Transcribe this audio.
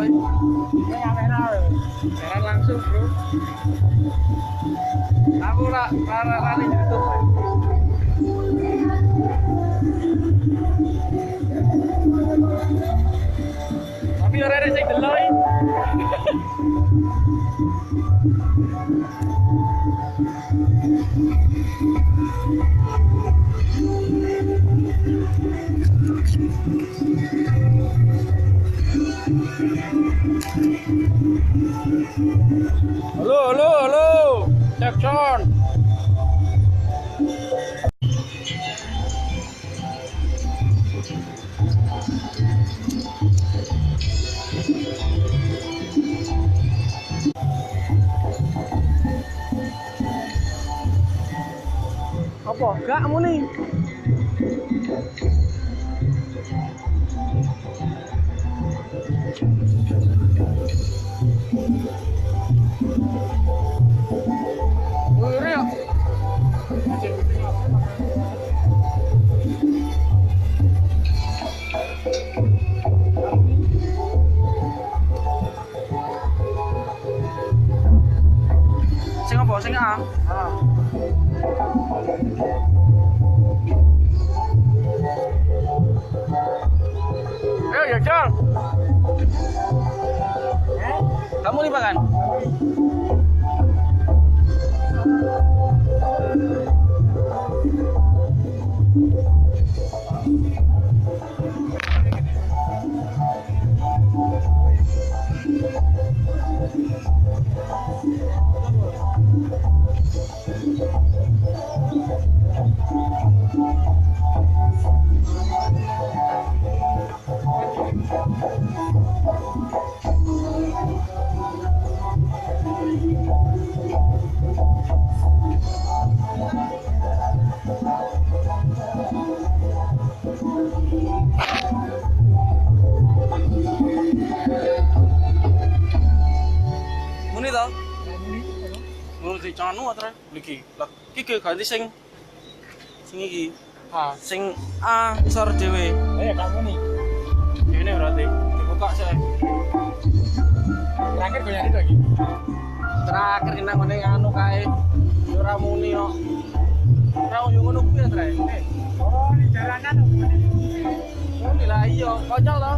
kowe? Kamera Jalan langsung, Bro. Aku rani YouTube. Tapi ora ada sing delok iki. Halo. Cek sound. Apa? Gak muni. Ora ya. Sing apa? Sing A. Ayo ya, Jal. Kamu nih kan? Muni to? Muni di canu atre iki. Lah iki ganti sing iki. Ah, sing A isor dhewe. Ya kamu nih. Ini berarti dibuka sih. Terakhir gue nyari lagi. Terakhir kena ngene anu kae. Yo ora muni kok. Ora yo ngono kuwi ya, Tre. Oh, ini jaranan tuh. Oh, lah iya, konyol to.